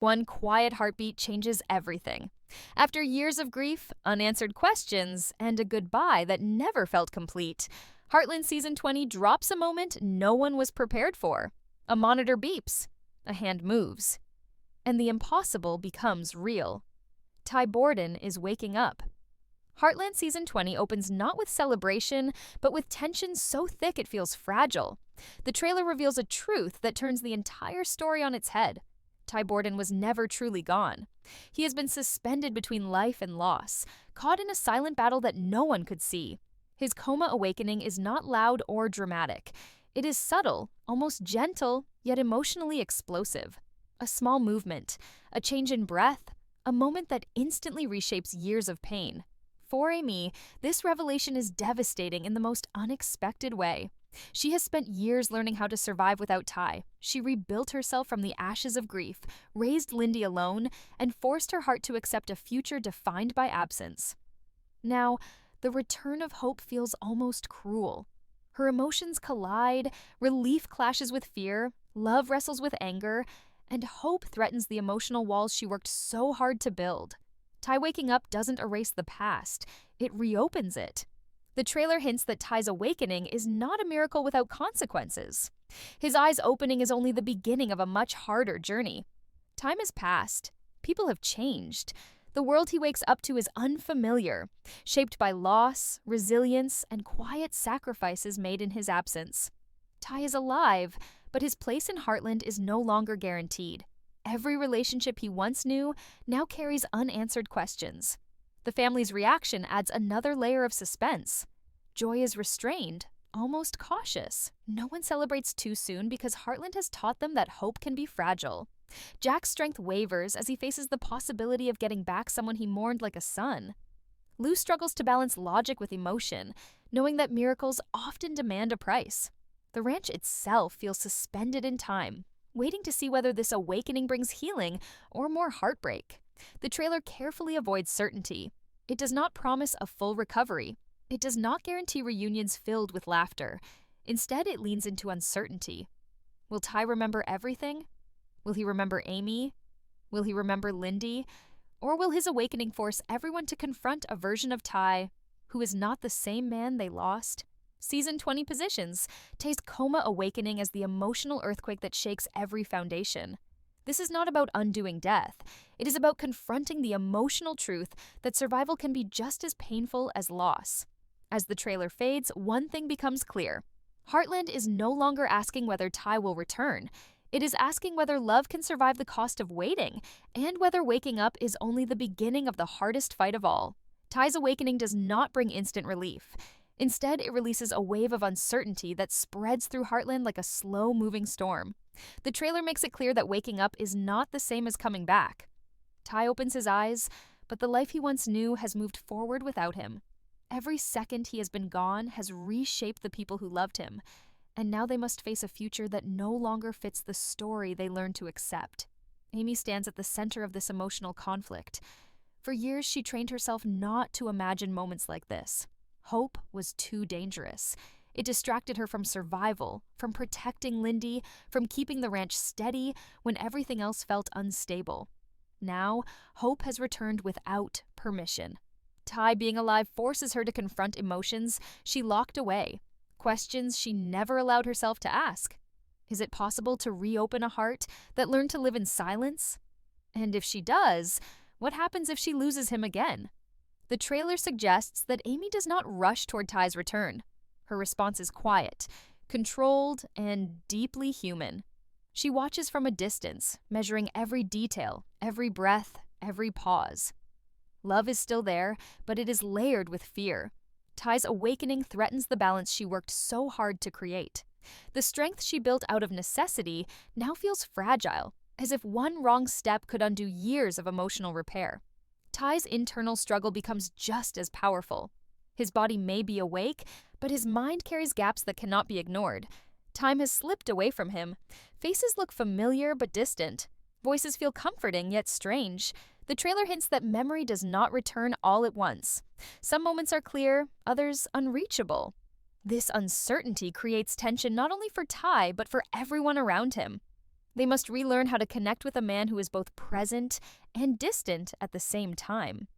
One quiet heartbeat changes everything. After years of grief, unanswered questions, and a goodbye that never felt complete, Heartland Season 20 drops a moment no one was prepared for. A monitor beeps, a hand moves, and the impossible becomes real. Borden is waking up. Heartland Season 20 opens not with celebration, but with tension so thick it feels fragile. The trailer reveals a truth that turns the entire story on its head. Borden was never truly gone. He has been suspended between life and loss, caught in a silent battle that no one could see. His coma awakening is not loud or dramatic. It is subtle, almost gentle, yet emotionally explosive. A small movement, a change in breath, a moment that instantly reshapes years of pain. For Amy, this revelation is devastating in the most unexpected way. She has spent years learning how to survive without Ty. She rebuilt herself from the ashes of grief, raised Lindy alone, and forced her heart to accept a future defined by absence. Now, the return of hope feels almost cruel. Her emotions collide, relief clashes with fear, love wrestles with anger, and hope threatens the emotional walls she worked so hard to build. Ty waking up doesn't erase the past, it reopens it. The trailer hints that Ty's awakening is not a miracle without consequences. His eyes opening is only the beginning of a much harder journey. Time has passed. People have changed. The world he wakes up to is unfamiliar, shaped by loss, resilience, and quiet sacrifices made in his absence. Ty is alive, but his place in Heartland is no longer guaranteed. Every relationship he once knew now carries unanswered questions. The family's reaction adds another layer of suspense. Joy is restrained, almost cautious. No one celebrates too soon because Heartland has taught them that hope can be fragile. Jack's strength wavers as he faces the possibility of getting back someone he mourned like a son. Lou struggles to balance logic with emotion, knowing that miracles often demand a price. The ranch itself feels suspended in time, waiting to see whether this awakening brings healing or more heartbreak. The trailer carefully avoids certainty. It does not promise a full recovery. It does not guarantee reunions filled with laughter. Instead, it leans into uncertainty. Will Ty remember everything? Will he remember Amy? Will he remember Lindy? Or will his awakening force everyone to confront a version of Ty who is not the same man they lost? Season 20 positions Ty's coma awakening as the emotional earthquake that shakes every foundation. This is not about undoing death. It is about confronting the emotional truth that survival can be just as painful as loss. As the trailer fades, one thing becomes clear. Heartland is no longer asking whether Ty will return. It is asking whether love can survive the cost of waiting, and whether waking up is only the beginning of the hardest fight of all. Ty's awakening does not bring instant relief. Instead, it releases a wave of uncertainty that spreads through Heartland like a slow-moving storm. The trailer makes it clear that waking up is not the same as coming back. Ty opens his eyes, but the life he once knew has moved forward without him. Every second he has been gone has reshaped the people who loved him, and now they must face a future that no longer fits the story they learned to accept. Amy stands at the center of this emotional conflict. For years, she trained herself not to imagine moments like this. Hope was too dangerous. It distracted her from survival, from protecting Lindy, from keeping the ranch steady when everything else felt unstable. Now, hope has returned without permission. Ty being alive forces her to confront emotions she locked away, questions she never allowed herself to ask. Is it possible to reopen a heart that learned to live in silence? And if she does, what happens if she loses him again? The trailer suggests that Amy does not rush toward Ty's return. Her response is quiet, controlled, and deeply human. She watches from a distance, measuring every detail, every breath, every pause. Love is still there, but it is layered with fear. Ty's awakening threatens the balance she worked so hard to create. The strength she built out of necessity now feels fragile, as if one wrong step could undo years of emotional repair. Ty's internal struggle becomes just as powerful. His body may be awake, but his mind carries gaps that cannot be ignored. Time has slipped away from him. Faces look familiar but distant. Voices feel comforting yet strange. The trailer hints that memory does not return all at once. Some moments are clear, others unreachable. This uncertainty creates tension not only for Ty, but for everyone around him. They must relearn how to connect with a man who is both present and distant at the same time.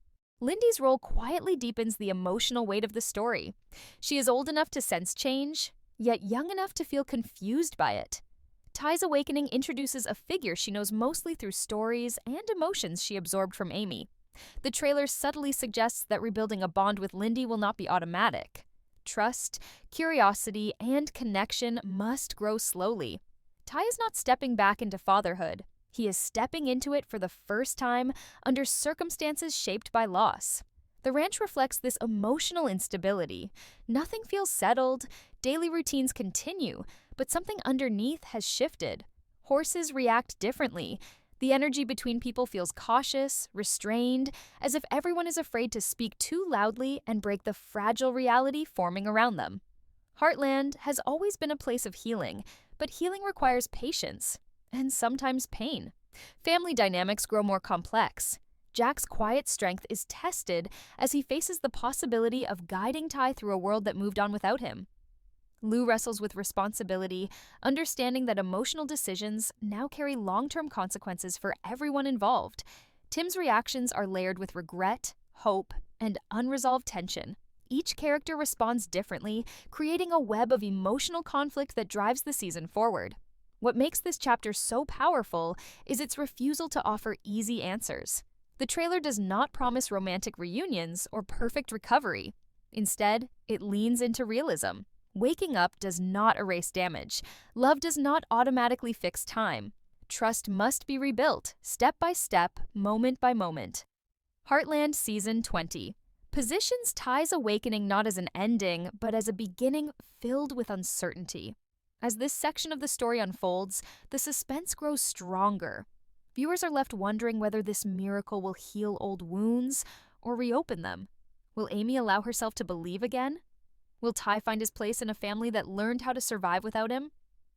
Lindy's role quietly deepens the emotional weight of the story. She is old enough to sense change, yet young enough to feel confused by it. Ty's awakening introduces a figure she knows mostly through stories and emotions she absorbed from Amy. The trailer subtly suggests that rebuilding a bond with Lindy will not be automatic. Trust, curiosity, and connection must grow slowly. Ty is not stepping back into fatherhood. He is stepping into it for the first time under circumstances shaped by loss. The ranch reflects this emotional instability. Nothing feels settled, daily routines continue, but something underneath has shifted. Horses react differently. The energy between people feels cautious, restrained, as if everyone is afraid to speak too loudly and break the fragile reality forming around them. Heartland has always been a place of healing, but healing requires patience, and sometimes pain. Family dynamics grow more complex. Jack's quiet strength is tested as he faces the possibility of guiding Ty through a world that moved on without him. Lou wrestles with responsibility, understanding that emotional decisions now carry long-term consequences for everyone involved. Tim's reactions are layered with regret, hope, and unresolved tension. Each character responds differently, creating a web of emotional conflict that drives the season forward. What makes this chapter so powerful is its refusal to offer easy answers. The trailer does not promise romantic reunions or perfect recovery. Instead, it leans into realism. Waking up does not erase damage. Love does not automatically fix time. Trust must be rebuilt, step by step, moment by moment. Heartland Season 20 positions Ty's awakening not as an ending, but as a beginning filled with uncertainty. As this section of the story unfolds, the suspense grows stronger. Viewers are left wondering whether this miracle will heal old wounds or reopen them. Will Amy allow herself to believe again? Will Ty find his place in a family that learned how to survive without him?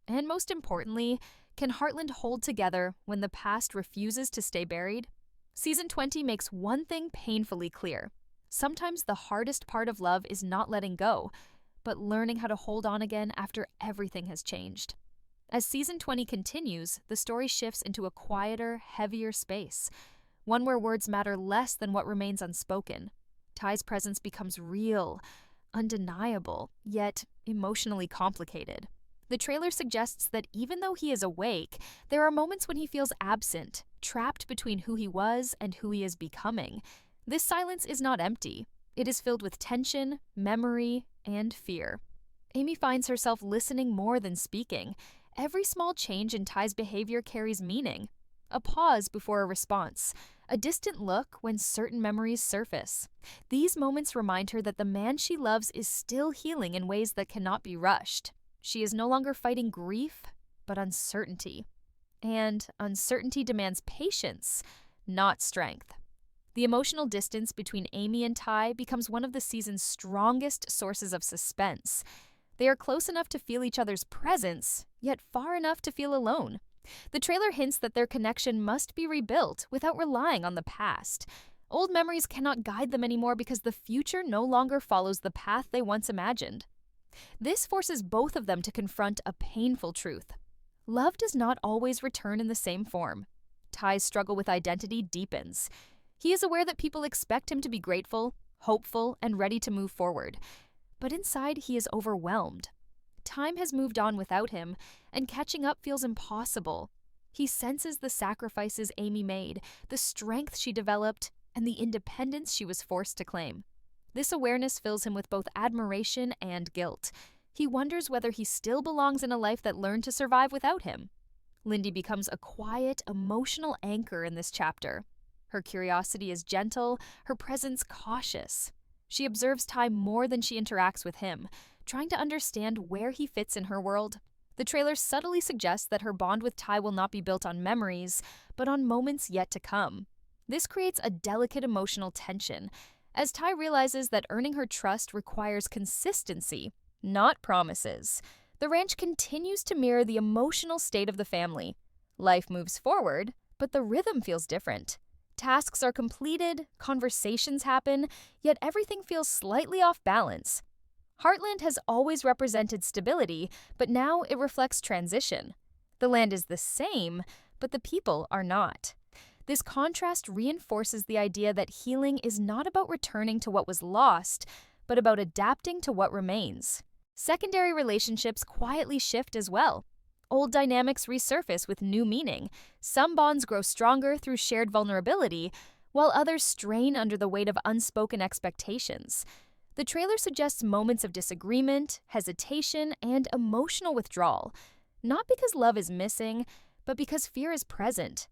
And most importantly, can Heartland hold together when the past refuses to stay buried? Season 20 makes one thing painfully clear. Sometimes the hardest part of love is not letting go, but learning how to hold on again after everything has changed. As Season 20 continues, the story shifts into a quieter, heavier space, one where words matter less than what remains unspoken. Ty's presence becomes real, undeniable, yet emotionally complicated. The trailer suggests that even though he is awake, there are moments when he feels absent, trapped between who he was and who he is becoming. This silence is not empty. It is filled with tension, memory, and fear. Amy finds herself listening more than speaking. Every small change in Ty's behavior carries meaning. A pause before a response. A distant look when certain memories surface. These moments remind her that the man she loves is still healing in ways that cannot be rushed. She is no longer fighting grief, but uncertainty. And uncertainty demands patience, not strength. The emotional distance between Amy and Ty becomes one of the season's strongest sources of suspense. They are close enough to feel each other's presence, yet far enough to feel alone. The trailer hints that their connection must be rebuilt without relying on the past. Old memories cannot guide them anymore because the future no longer follows the path they once imagined. This forces both of them to confront a painful truth. Love does not always return in the same form. Ty's struggle with identity deepens. He is aware that people expect him to be grateful, hopeful, and ready to move forward. But inside, he is overwhelmed. Time has moved on without him, and catching up feels impossible. He senses the sacrifices Amy made, the strength she developed, and the independence she was forced to claim. This awareness fills him with both admiration and guilt. He wonders whether he still belongs in a life that learned to survive without him. Lindy becomes a quiet, emotional anchor in this chapter. Her curiosity is gentle, her presence cautious. She observes Ty more than she interacts with him, trying to understand where he fits in her world. The trailer subtly suggests that her bond with Ty will not be built on memories, but on moments yet to come. This creates a delicate emotional tension, as Ty realizes that earning her trust requires consistency, not promises. The ranch continues to mirror the emotional state of the family. Life moves forward, but the rhythm feels different. Tasks are completed, conversations happen, yet everything feels slightly off balance. Heartland has always represented stability, but now it reflects transition. The The land is the same, but the people are not. This contrast reinforces the idea that healing is not about returning to what was lost, but about adapting to what remains. Secondary relationships quietly shift as well. Old dynamics resurface with new meaning. Some bonds grow stronger through shared vulnerability, while others strain under the weight of unspoken expectations. The trailer suggests moments of disagreement, hesitation, and emotional withdrawal, not because love is missing, but because fear is present.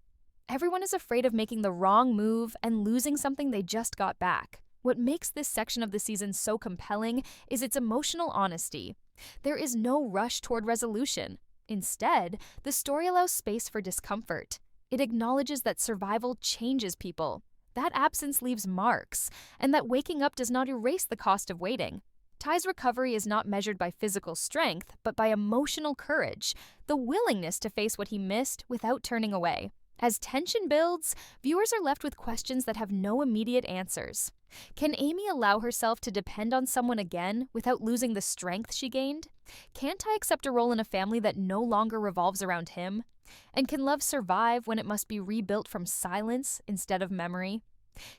Everyone is afraid of making the wrong move and losing something they just got back. What makes this section of the season so compelling is its emotional honesty. There is no rush toward resolution. Instead, the story allows space for discomfort. It acknowledges that survival changes people. That absence leaves marks, and that waking up does not erase the cost of waiting. Ty's recovery is not measured by physical strength, but by emotional courage, the willingness to face what he missed without turning away. As tension builds, viewers are left with questions that have no immediate answers. Can Amy allow herself to depend on someone again without losing the strength she gained? Can Ty accept a role in a family that no longer revolves around him? And can love survive when it must be rebuilt from silence instead of memory?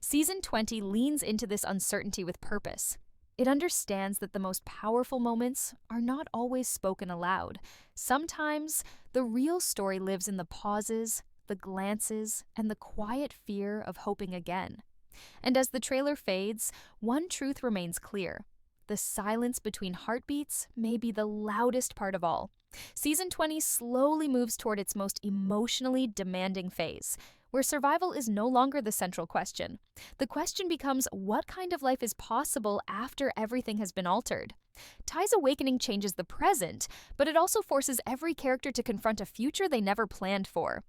Season 20 leans into this uncertainty with purpose. It understands that the most powerful moments are not always spoken aloud. Sometimes, the real story lives in the pauses, the glances, and the quiet fear of hoping again. And as the trailer fades, one truth remains clear. The silence between heartbeats may be the loudest part of all. Season 20 slowly moves toward its most emotionally demanding phase, where survival is no longer the central question. The question becomes, what kind of life is possible after everything has been altered? Ty's awakening changes the present, but it also forces every character to confront a future they never planned for.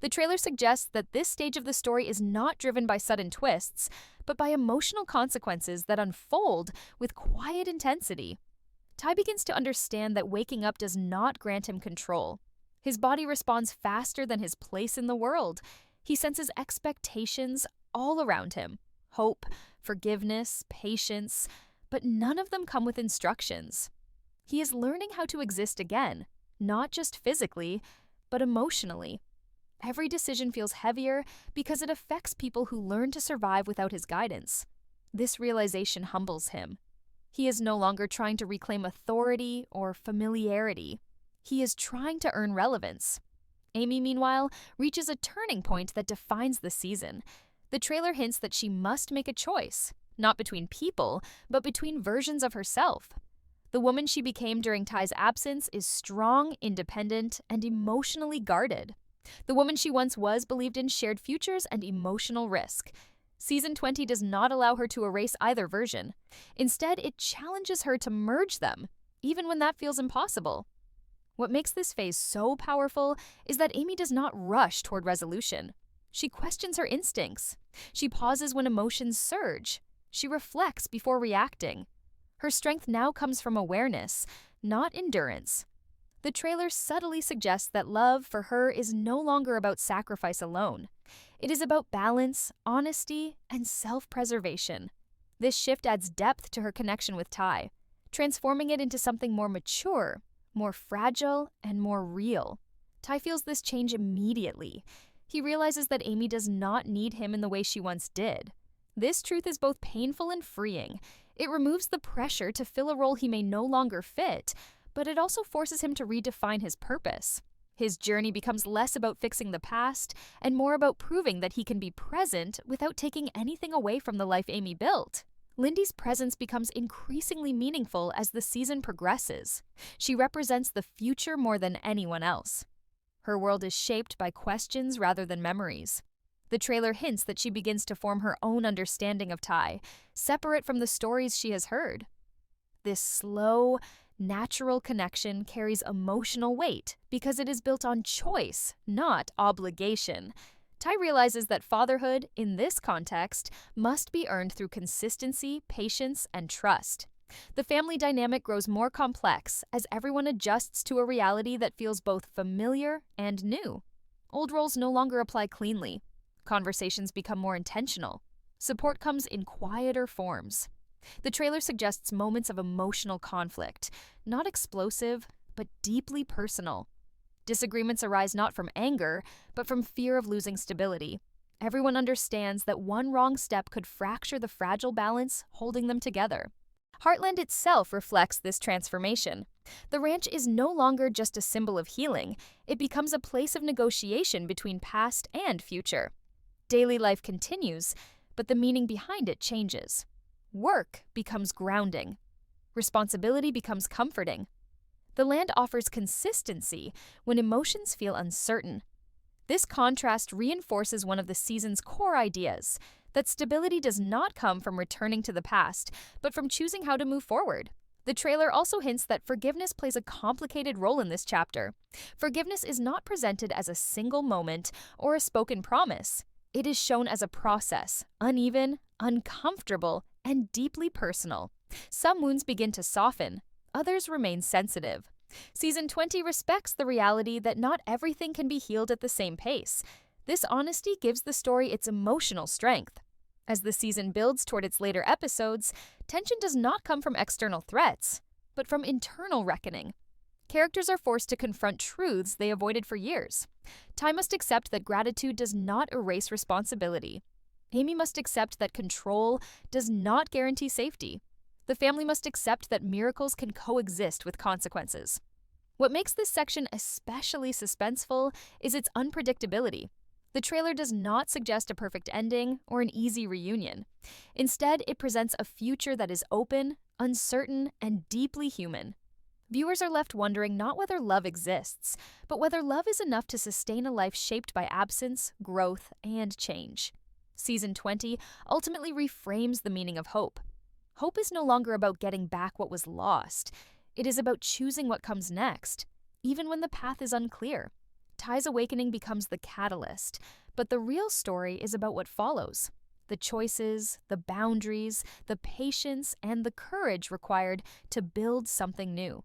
The trailer suggests that this stage of the story is not driven by sudden twists, but by emotional consequences that unfold with quiet intensity. Ty begins to understand that waking up does not grant him control. His body responds faster than his place in the world. He senses expectations all around him: hope, forgiveness, patience, but none of them come with instructions. He is learning how to exist again, not just physically, but emotionally. Every decision feels heavier because it affects people who learn to survive without his guidance. This realization humbles him. He is no longer trying to reclaim authority or familiarity. He is trying to earn relevance. Amy, meanwhile, reaches a turning point that defines the season. The trailer hints that she must make a choice, not between people, but between versions of herself. The woman she became during Ty's absence is strong, independent, and emotionally guarded. The woman she once was believed in shared futures and emotional risk. Season 20 does not allow her to erase either version. Instead, it challenges her to merge them, even when that feels impossible. What makes this phase so powerful is that Amy does not rush toward resolution. She questions her instincts. She pauses when emotions surge. She reflects before reacting. Her strength now comes from awareness, not endurance. The trailer subtly suggests that love for her is no longer about sacrifice alone. It is about balance, honesty, and self-preservation. This shift adds depth to her connection with Ty, transforming it into something more mature, more fragile, and more real. Ty feels this change immediately. He realizes that Amy does not need him in the way she once did. This truth is both painful and freeing. It removes the pressure to fill a role he may no longer fit, but it also forces him to redefine his purpose. His journey becomes less about fixing the past and more about proving that he can be present without taking anything away from the life Amy built. Lindy's presence becomes increasingly meaningful as the season progresses. She represents the future more than anyone else. Her world is shaped by questions rather than memories. The trailer hints that she begins to form her own understanding of Ty, separate from the stories she has heard. This slow, natural connection carries emotional weight because it is built on choice, not obligation. Ty realizes that fatherhood, in this context, must be earned through consistency, patience, and trust. The family dynamic grows more complex as everyone adjusts to a reality that feels both familiar and new. Old roles no longer apply cleanly. Conversations become more intentional. Support comes in quieter forms. The trailer suggests moments of emotional conflict, not explosive, but deeply personal. Disagreements arise not from anger, but from fear of losing stability. Everyone understands that one wrong step could fracture the fragile balance holding them together. Heartland itself reflects this transformation. The ranch is no longer just a symbol of healing, it becomes a place of negotiation between past and future. Daily life continues, but the meaning behind it changes. Work becomes grounding. Responsibility becomes comforting. The land offers consistency when emotions feel uncertain. This contrast reinforces one of the season's core ideas, that stability does not come from returning to the past, but from choosing how to move forward. The trailer also hints that forgiveness plays a complicated role in this chapter. Forgiveness is not presented as a single moment or a spoken promise. It is shown as a process, uneven, uncomfortable, and deeply personal. Some wounds begin to soften, others remain sensitive. Season 20 respects the reality that not everything can be healed at the same pace. This honesty gives the story its emotional strength. As the season builds toward its later episodes, tension does not come from external threats, but from internal reckoning. Characters are forced to confront truths they avoided for years. Ty must accept that gratitude does not erase responsibility. Amy must accept that control does not guarantee safety. The family must accept that miracles can coexist with consequences. What makes this section especially suspenseful is its unpredictability. The trailer does not suggest a perfect ending or an easy reunion. Instead, it presents a future that is open, uncertain, and deeply human. Viewers are left wondering not whether love exists, but whether love is enough to sustain a life shaped by absence, growth, and change. Season 20 ultimately reframes the meaning of hope. Hope is no longer about getting back what was lost. It is about choosing what comes next, even when the path is unclear. Ty's awakening becomes the catalyst, but the real story is about what follows. The choices, the boundaries, the patience, and the courage required to build something new.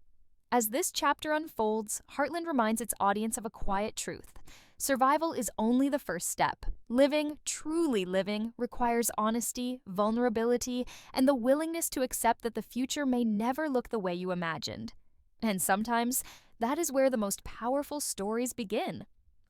As this chapter unfolds, Heartland reminds its audience of a quiet truth. Survival is only the first step. Living, truly living, requires honesty, vulnerability, and the willingness to accept that the future may never look the way you imagined. And sometimes, that is where the most powerful stories begin.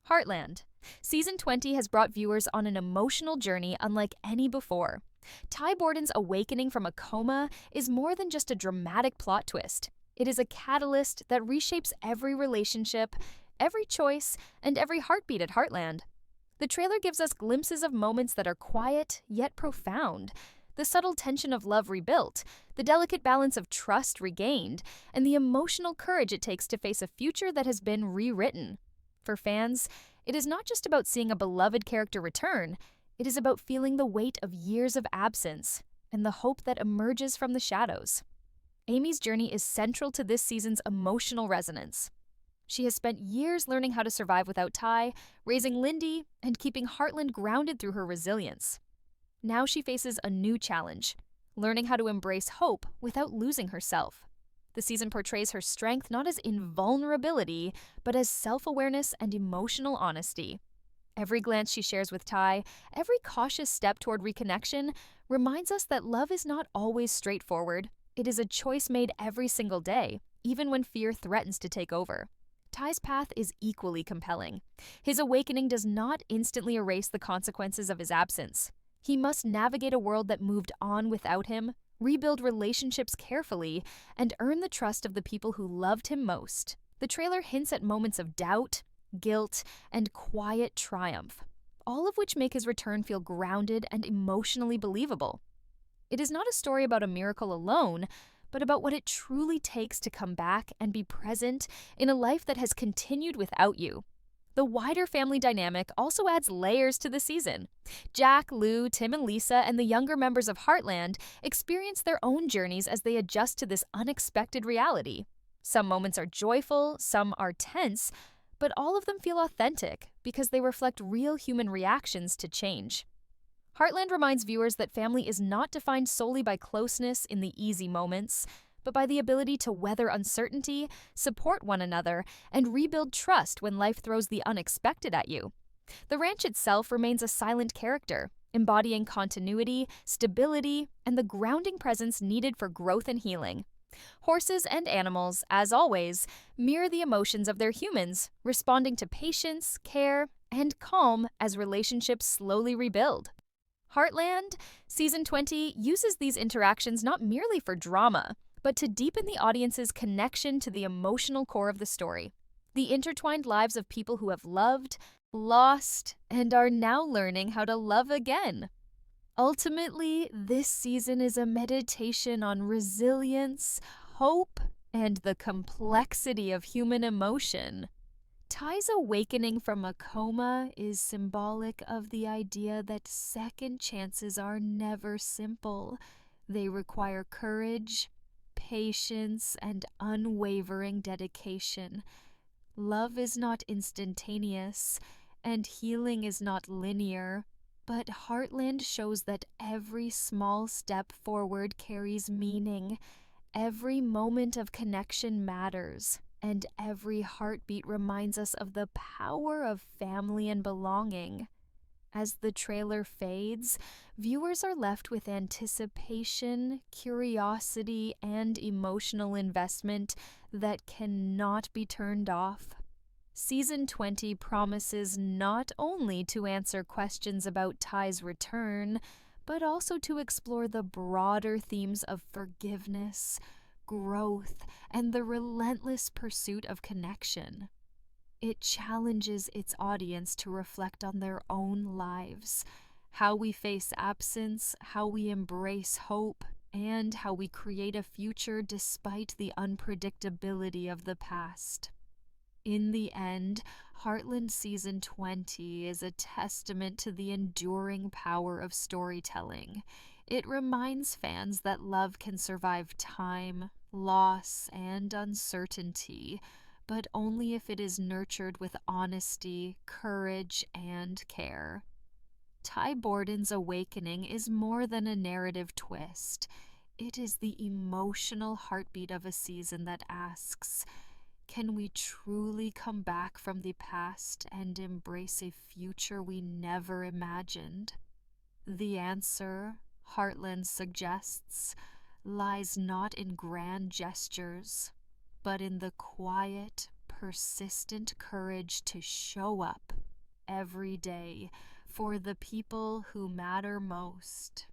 Heartland. Season 20 has brought viewers on an emotional journey unlike any before. Ty Borden's awakening from a coma is more than just a dramatic plot twist. It is a catalyst that reshapes every relationship, every choice, and every heartbeat at Heartland. The trailer gives us glimpses of moments that are quiet, yet profound. The subtle tension of love rebuilt, the delicate balance of trust regained, and the emotional courage it takes to face a future that has been rewritten. For fans, it is not just about seeing a beloved character return, it is about feeling the weight of years of absence and the hope that emerges from the shadows. Amy's journey is central to this season's emotional resonance. She has spent years learning how to survive without Ty, raising Lindy, and keeping Heartland grounded through her resilience. Now she faces a new challenge, learning how to embrace hope without losing herself. The season portrays her strength not as invulnerability, but as self-awareness and emotional honesty. Every glance she shares with Ty, every cautious step toward reconnection, reminds us that love is not always straightforward. It is a choice made every single day, even when fear threatens to take over. Ty's path is equally compelling. His awakening does not instantly erase the consequences of his absence. He must navigate a world that moved on without him, rebuild relationships carefully, and earn the trust of the people who loved him most. The trailer hints at moments of doubt, guilt, and quiet triumph, all of which make his return feel grounded and emotionally believable. It is not a story about a miracle alone, but about what it truly takes to come back and be present in a life that has continued without you. The wider family dynamic also adds layers to the season. Jack, Lou, Tim, and Lisa, and the younger members of Heartland experience their own journeys as they adjust to this unexpected reality. Some moments are joyful, some are tense, but all of them feel authentic because they reflect real human reactions to change. Heartland reminds viewers that family is not defined solely by closeness in the easy moments, but by the ability to weather uncertainty, support one another, and rebuild trust when life throws the unexpected at you. The ranch itself remains a silent character, embodying continuity, stability, and the grounding presence needed for growth and healing. Horses and animals, as always, mirror the emotions of their humans, responding to patience, care, and calm as relationships slowly rebuild. Heartland, Season 20, uses these interactions not merely for drama, but to deepen the audience's connection to the emotional core of the story. The intertwined lives of people who have loved, lost, and are now learning how to love again. Ultimately, this season is a meditation on resilience, hope, and the complexity of human emotion. Ty's awakening from a coma is symbolic of the idea that second chances are never simple. They require courage, patience, and unwavering dedication. Love is not instantaneous, and healing is not linear. But Heartland shows that every small step forward carries meaning. Every moment of connection matters, and every heartbeat reminds us of the power of family and belonging. As the trailer fades, viewers are left with anticipation, curiosity, and emotional investment that cannot be turned off. Season 20 promises not only to answer questions about Ty's return, but also to explore the broader themes of forgiveness, growth, and the relentless pursuit of connection. It challenges its audience to reflect on their own lives, how we face absence, how we embrace hope, and how we create a future despite the unpredictability of the past. In the end, Heartland Season 20 is a testament to the enduring power of storytelling. It reminds fans that love can survive time, loss, and uncertainty, but only if it is nurtured with honesty, courage, and care. Ty Borden's awakening is more than a narrative twist. It is the emotional heartbeat of a season that asks, can we truly come back from the past and embrace a future we never imagined? The answer, Heartland suggests, lies not in grand gestures, but in the quiet, persistent courage to show up every day for the people who matter most.